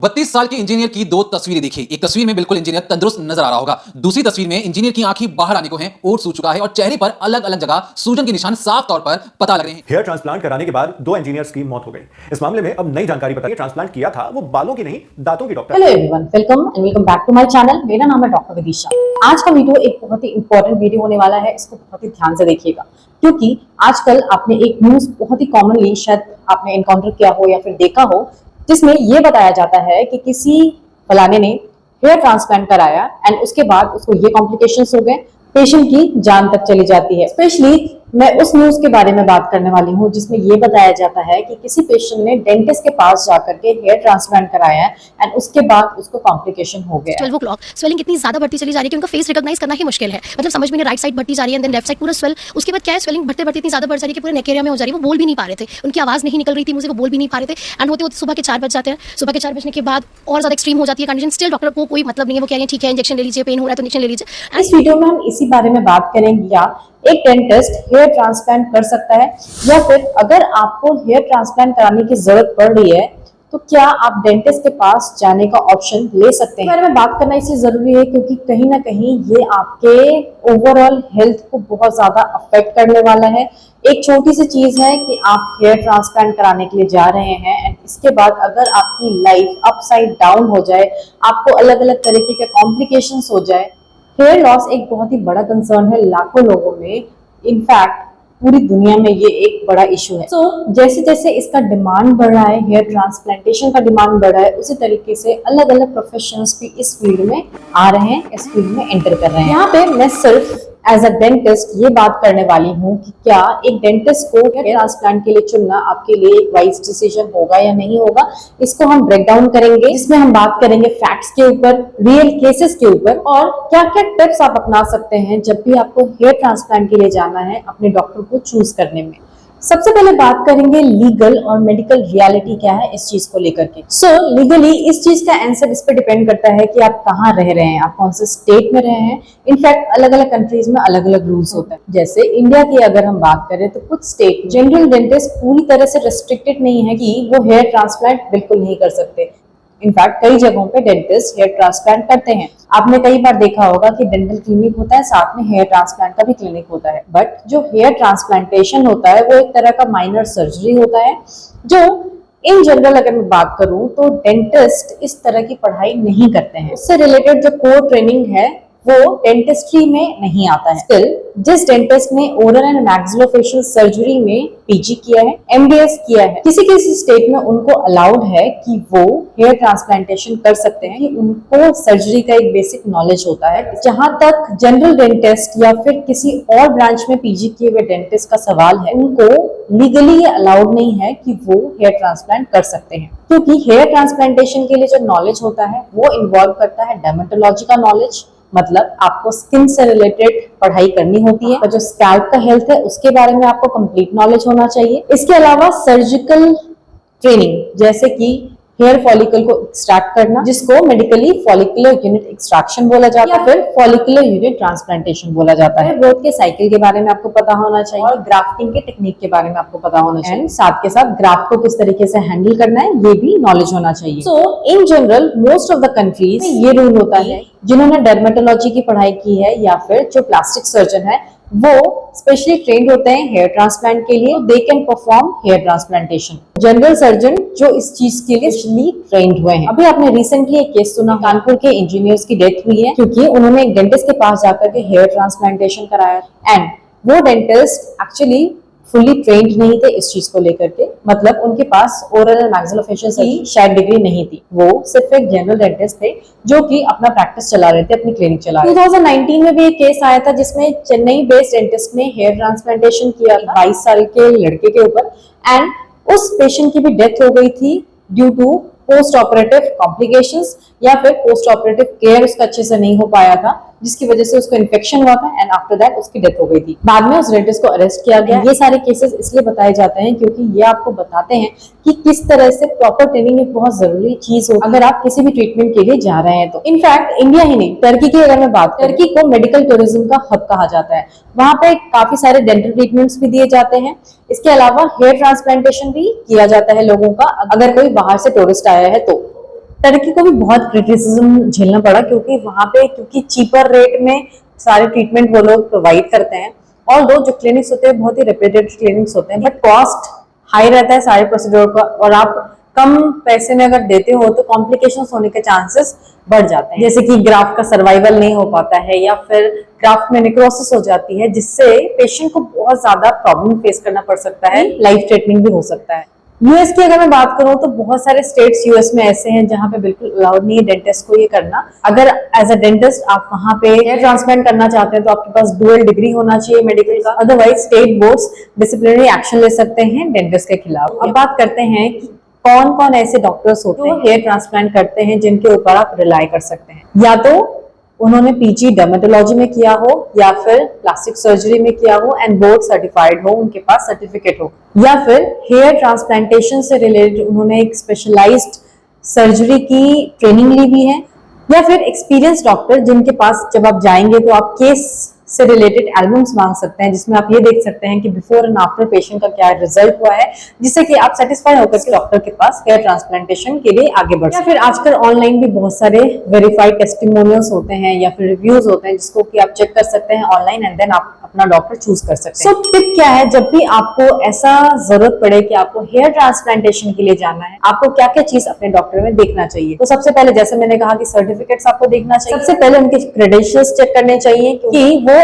32 साल के इंजीनियर की दो तस्वीरें देखिए। एक तस्वीर में बिल्कुल इंजीनियर तंदुरुस्त नजर आ रहा होगा। दूसरी तस्वीर में इंजीनियर की आंखें बाहर आने को हैं, ओट सूज चुका है और चेहरे पर अलग अलग जगह सूजन के निशान साफ तौर पर पता लग रहे हैं। हेयर ट्रांसप्लांट कराने के बाद दो इंजीनियर्स की मौत हो गई। इस मामले में अब नई जानकारी पता है। ट्रांसप्लांट किया था वो बालों की नहीं, दांतों की doctor. Hello everyone, welcome and welcome back to my channel. मेरा नाम है डॉक्टर विदिशा। आज का वीडियो एक बहुत ही इंपॉर्टेंट वीडियो होने वाला है। इसको बहुत ही ध्यान से देखिएगा, क्योंकि आजकल आपने एक न्यूज बहुत ही कॉमनली शायद आपने एनकाउंटर किया हो या फिर देखा हो, जिसमें ये बताया जाता है कि किसी फलाने ने हेयर ट्रांसप्लांट कराया एंड उसके बाद उसको ये कॉम्प्लिकेशंस हो गए, पेशेंट की जान तक चली जाती है। स्पेशली मैं उस न्यूज के बारे में बात करने वाली हूँ जिसमें ये बताया जाता है कि किसी पेशेंट ने डेंटिस्ट के पास जाकर के हेयर ट्रांसप्लांट कराया है एंड उसके बाद उसको कॉम्प्लिकेशन हो गया। 12 o'clock स्वेलिंग इतनी ज्यादा बढ़ती चली जा रही है कि उनका फेस रिकॉग्नाइज करना ही मुश्किल है। मतलब समझ में नहीं, राइट साइड बढ़ती जा रही है, देन लेफ्ट साइड पूरा स्वेल। उसके बाद क्या है, स्वेलिंग बढ़ते बढ़ते इतनी ज्यादा बढ़ जा रही है कि पूरे नेक एरिया में हो जा रही है। वो बोल भी नहीं पा रहे थे, उनकी आवाज नहीं निकल रही थी मुझे, वो बोल भी नहीं पा रहे थे। एंड होते होते सुबह के 4 बज जाते हैं। सुबह के 4 बजने के बाद और ज्यादा एक्सट्रीम हो जाती है कंडीशन। स्टिल डॉक्टर को कोई मतलब नहीं है, वो कह रहे हैं ठीक है इंजेक्शन ले लीजिए, पेन हो रहा है तो इंजेक्शन ले लीजिए। इस वीडियो में हम इसी बारे में बात करेंगे, या एक डेंटिस्ट हेयर ट्रांसप्लांट कर सकता है, या फिर अगर आपको हेयर ट्रांसप्लांट कराने की जरूरत पड़ रही है तो क्या आप डेंटिस्ट के पास जाने का ऑप्शन ले सकते हैं। इस बारे में बात करना इसलिए जरूरी है क्योंकि कहीं ना कहीं ये आपके ओवरऑल हेल्थ को बहुत ज्यादा अफेक्ट करने वाला है। एक छोटी सी चीज है कि आप हेयर ट्रांसप्लांट कराने के लिए जा रहे हैं एंड इसके बाद अगर आपकी लाइफ अपसाइड डाउन हो जाए, आपको अलग अलग तरीके के कॉम्प्लिकेशंस हो जाए। हेयर लॉस एक बहुत ही बड़ा कंसर्न है लाखों लोगों में, इनफैक्ट पूरी दुनिया में ये एक बड़ा इशू है। जैसे जैसे इसका डिमांड बढ़ रहा है, हेयर ट्रांसप्लांटेशन का डिमांड बढ़ रहा है, उसी तरीके से अलग अलग प्रोफेशंस भी इस फील्ड में आ रहे हैं, इस फील्ड में एंटर कर रहे हैं। यहाँ पे मैं सिर्फ एज अ डेंटिस्ट ये बात करने वाली हूँ कि क्या एक डेंटिस्ट को हेयर ट्रांसप्लांट के लिए चुनना आपके लिए एक वाइज डिसीजन होगा या नहीं होगा। इसको हम ब्रेक डाउन करेंगे, जिसमें हम बात करेंगे फैक्ट्स के ऊपर, रियल केसेस के ऊपर, और क्या क्या टिप्स आप अपना सकते हैं जब भी आपको हेयर ट्रांसप्लांट के लिए जाना है अपने डॉक्टर को चूज करने में। सबसे पहले बात करेंगे लीगल और मेडिकल रियलिटी क्या है इस चीज को लेकर के। लीगली इस चीज का आंसर इस पे डिपेंड करता है कि आप कहाँ रह रहे हैं, आप कौन से स्टेट में रहे हैं। इनफैक्ट अलग अलग कंट्रीज में अलग अलग रूल्स होते हैं। जैसे इंडिया की अगर हम बात करें तो कुछ स्टेट जनरल डेंटिस्ट पूरी तरह से रिस्ट्रिक्टेड नहीं है कि वो हेयर ट्रांसप्लांट बिल्कुल नहीं कर सकते। इनफैक्ट कई जगहों पे डेंटिस्ट हेयर ट्रांसप्लांट करते हैं। आपने कई बार देखा होगा कि डेंटल क्लिनिक होता है, साथ में हेयर ट्रांसप्लांट का भी क्लिनिक होता है। बट जो हेयर ट्रांसप्लांटेशन होता है वो एक तरह का माइनर सर्जरी होता है, जो इन जनरल अगर मैं बात करूं तो डेंटिस्ट इस तरह की पढ़ाई नहीं करते हैं। उससे रिलेटेड जो कोर ट्रेनिंग है वो डेंटिस्ट्री में नहीं आता है। स्टिल जिस डेंटिस्ट ने ओरल एंड मैक्सिलोफेशियल सर्जरी में पीजी किया है, एमडीएस किया है, किसी किसी स्टेट में उनको अलाउड है कि वो हेयर ट्रांसप्लांटेशन कर सकते हैं। कि उनको सर्जरी का एक बेसिक नॉलेज होता है। जहां तक जनरल डेंटिस्ट या फिर किसी और ब्रांच में पीजी किए हुए डेंटिस्ट का सवाल है, उनको लीगली ये अलाउड नहीं है कि वो हेयर ट्रांसप्लांट कर सकते हैं, क्योंकि हेयर ट्रांसप्लांटेशन के लिए जो नॉलेज होता है वो इन्वॉल्व करता है डर्मेटोलॉजी का नॉलेज। मतलब आपको स्किन से रिलेटेड पढ़ाई करनी होती है, जो स्कैल्प का हेल्थ है उसके बारे में आपको कंप्लीट नॉलेज होना चाहिए। इसके अलावा सर्जिकल ट्रेनिंग, जैसे कि हेयर फॉलिकल को एक्सट्रैक्ट करना, जिसको मेडिकली फॉलिकुलर यूनिट एक्सट्रैक्शन बोला जाता है, या फिर फॉलिकुलर यूनिट ट्रांसप्लांटेशन बोला जाता है। ग्रोथ के साइकिल के बारे में आपको पता होना चाहिए और ग्राफ्टिंग के टेक्निक के बारे में आपको पता होना चाहिए। साथ के साथ ग्राफ्ट को किस तरीके से हैंडल करना है ये भी नॉलेज होना चाहिए। In general most of the countries में ये रूल होता है, जिन्होंने डर्मेटोलॉजी की पढ़ाई की है या फिर जो प्लास्टिक सर्जन है वो स्पेशली ट्रेंड होते हैं हेयर ट्रांसप्लांट के लिए, they can perform hair transplantation. General surgeon जो इस चीज के लिए स्पेशली ट्रेंड हुए हैं। अभी आपने रिसेंटली एक केस सुना, कानपुर के इंजीनियर्स की डेथ हुई है क्योंकि उन्होंने एक डेंटिस्ट के पास जाकर के हेयर ट्रांसप्लांटेशन कराया एंड वो डेंटिस्ट एक्चुअली फुली ट्रेंड नहीं थे इस चीज को लेकर के। मतलब उनके पास ओरल एंड मैक्सिलोफेशियल की शायद डिग्री नहीं थी, वो सिर्फ एक जनरल डेंटिस्ट थे जो कि अपना प्रैक्टिस चला रहे थे, अपनी क्लिनिक चला रहे थे। 2019 में भी एक केस आया था जिसमें चेन्नई बेस्ड डेंटिस्ट ने हेयर ट्रांसप्लांटेशन किया 22 साल के लड़के के ऊपर एंड उस पेशेंट की भी डेथ हो गई थी due to post operative complications, या फिर पोस्ट ऑपरेटिव केयर उसका अच्छे से नहीं हो पाया था, जिसकी वजह से उसको इन्फेक्शन हुआ था एंड आफ्टर दैट उसकी डेथ हो गई थी। बाद में उस डेंटिस्ट को अरेस्ट किया गया। ये सारे केसेस इसलिए बताए जाते हैं क्योंकि ये आपको बताते हैं कि किस तरह से प्रॉपर ट्रेनिंग एक बहुत जरूरी चीज हो अगर आप किसी भी ट्रीटमेंट के लिए जा रहे हैं तो। इनफैक्ट इंडिया ही नहीं, टर्की की अगर मैं बात करूं, टर्की को मेडिकल टूरिज्म का हब कहा जाता है। वहां पे काफी सारे डेंटल ट्रीटमेंट्स भी दिए जाते हैं। इसके अलावा हेयर ट्रांसप्लांटेशन भी किया जाता है लोगों का, अगर कोई बाहर से टूरिस्ट आया है तो। टर्की को भी बहुत क्रिटिसिज्म झेलना पड़ा क्योंकि चीपर रेट में सारे ट्रीटमेंट वो लोग प्रोवाइड करते हैं, और जो क्लिनिक्स होते हैं बहुत ही रेप्यूटेड क्लिनिक्स होते हैं, बट कॉस्ट हाई रहता है सारे प्रोसीड्योर का, और आप कम पैसे में अगर देते हो तो कॉम्प्लिकेशंस होने के चांसेस बढ़ जाते हैं, जैसे कि ग्राफ्ट का सर्वाइवल नहीं हो पाता है या फिर ग्राफ्ट में नेक्रोसिस हो जाती है, जिससे पेशेंट को बहुत ज्यादा प्रॉब्लम फेस करना पड़ सकता है, लाइफ थ्रेटनिंग भी हो सकता है। यूएस की अगर मैं बात करूं तो बहुत सारे स्टेट्स यूएस में ऐसे हैं जहां पे बिल्कुल अलाउड नहीं है डेंटिस्ट को ये करना। अगर एज अ डेंटिस्ट आप वहां पे हेयर ट्रांसप्लांट करना चाहते हैं तो आपके पास डुअल डिग्री होना चाहिए मेडिकल का, otherwise state boards disciplinary action ले सकते हैं डेंटिस्ट के खिलाफ। अब बात करते हैं कि कौन कौन ऐसे डॉक्टर्स होते हैं हेयर ट्रांसप्लांट करते हैं जिनके ऊपर आप रिलाई कर सकते हैं। या तो उन्होंने पीजी डर्मेटोलॉजी में किया हो, या फिर प्लास्टिक सर्जरी में किया हो एंड बोर्ड सर्टिफाइड हो, उनके पास सर्टिफिकेट हो, या फिर हेयर ट्रांसप्लांटेशन से रिलेटेड उन्होंने एक स्पेशलाइज्ड सर्जरी की ट्रेनिंग ली हुई है, या फिर एक्सपीरियंस डॉक्टर जिनके पास जब आप जाएंगे तो आप केस से रिलेटेड एल्बम्स मांग सकते हैं, जिसमें आप ये देख सकते हैं कि बिफोर एंड आफ्टर पेशेंट का क्या रिजल्ट हुआ है, जिससे कि आप सेटिस्फाई होकर के डॉक्टर के पास हेयर ट्रांसप्लांटेशन के लिए आगे बढ़ सकते हैं। या फिर आजकल ऑनलाइन भी बहुत सारे वेरीफाइड टेस्टिमोनियल्स होते हैं या फिर रिव्यूज होते हैं, जिसको कि आप चेक कर सकते हैं ऑनलाइन एंड देन आप अपना डॉक्टर चूज कर सकते हैं। सो टिप क्या है, जब भी आपको ऐसा जरूरत पड़े कि आपको हेयर ट्रांसप्लांटेशन के लिए जाना है, आपको क्या क्या चीज अपने डॉक्टर में देखना चाहिए। तो सबसे पहले जैसे मैंने कहा कि सर्टिफिकेट्स आपको देखना चाहिए, सबसे पहले उनके क्रेडेंशियल्स चेक करने चाहिए कि वो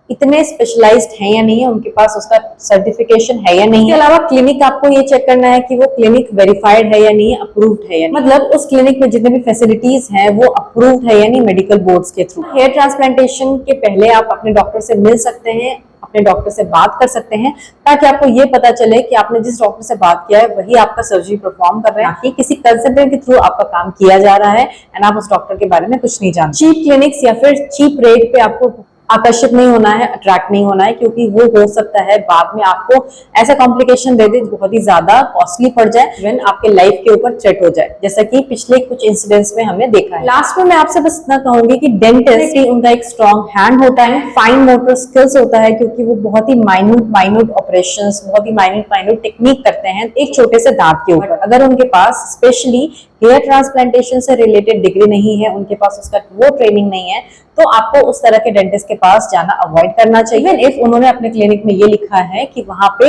इतने स्पेशलाइज्ड हैं या नहीं है, उनके पास उसका सर्टिफिकेशन है या नहीं है। इसके अलावा क्लिनिक आपको ये चेक करना है कि वो क्लिनिक वेरीफाइड है या नहीं, अप्रूव्ड है या नहीं, मतलब उस क्लिनिक में जितने भी फैसिलिटीज हैं वो अप्रूव्ड है या नहीं मेडिकल बोर्ड्स के थ्रू। हेयर ट्रांसप्लांटेशन के पहले आप अपने डॉक्टर से मिल सकते हैं, अपने डॉक्टर से बात कर सकते हैं, ताकि आपको ये पता चले कि आपने जिस डॉक्टर से बात किया है वही आपका सर्जरी परफॉर्म कर रहे हैं, कि किसी कंसल्टेंट के थ्रू आपका काम किया जा रहा है एंड आप उस डॉक्टर के बारे में कुछ नहीं जानते। चीप क्लिनिक्स या फिर चीप रेट पे आपको आकर्षित नहीं होना है, अट्रैक्ट नहीं होना है, क्योंकि वो हो सकता है बाद में आपको ऐसा कॉम्प्लिकेशन दे दे बहुत ही ज्यादा कॉस्टली पड़ जाए, इवन आपके लाइफ के ऊपर थ्रेट हो जाए, जैसा कि पिछले कुछ इंसिडेंट्स में हमने देखा है। लास्ट में मैं आपसे बस इतना कहूंगी कि डेंटिस्ट उनका एक स्ट्रॉन्ग हैंड होता है, फाइन मोटर स्किल्स होता है, क्योंकि वो बहुत ही माइन्यूट ऑपरेशंस, बहुत ही माइन्यूट टेक्निक करते हैं एक छोटे से दांत के ऊपर। अगर उनके पास स्पेशली हेयर ट्रांसप्लांटेशन से रिलेटेड डिग्री नहीं है, उनके पास उसका वो ट्रेनिंग नहीं है, तो आपको उस तरह के डेंटिस्ट के पास जाना अवॉइड करना चाहिए। इवन इफ उन्होंने अपने क्लिनिक में ये लिखा है कि वहां पे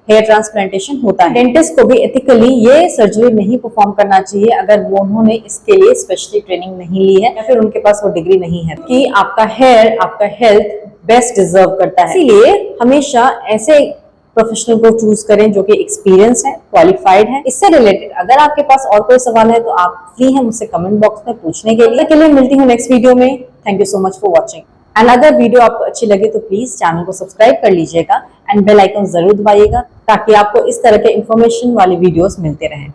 हेयर ट्रांसप्लांटेशन होता है, डेंटिस्ट को भी एथिकली ये सर्जरी नहीं परफॉर्म करना चाहिए अगर वो उन्होंने इसके लिए स्पेशली ट्रेनिंग नहीं ली है या फिर उनके पास वो डिग्री नहीं है, कि आपका हेयर, आपका हेल्थ बेस्ट डिजर्व करता है। इसीलिए हमेशा ऐसे प्रोफेशनल को चूज करें जो कि एक्सपीरियंस है, क्वालिफाइड है। इससे रिलेटेड अगर आपके पास और कोई सवाल है तो आप फ्री हैं मुझसे कमेंट बॉक्स में पूछने के लिए। मिलती हूँ नेक्स्ट वीडियो में। Thank you so much for watching, and अगर वीडियो आपको अच्छी लगे तो प्लीज चैनल को सब्सक्राइब कर लीजिएगा एंड बेल आइकन जरूर दबाइएगा, ताकि आपको इस तरह के इंफॉर्मेशन वाली वीडियोस मिलते रहें।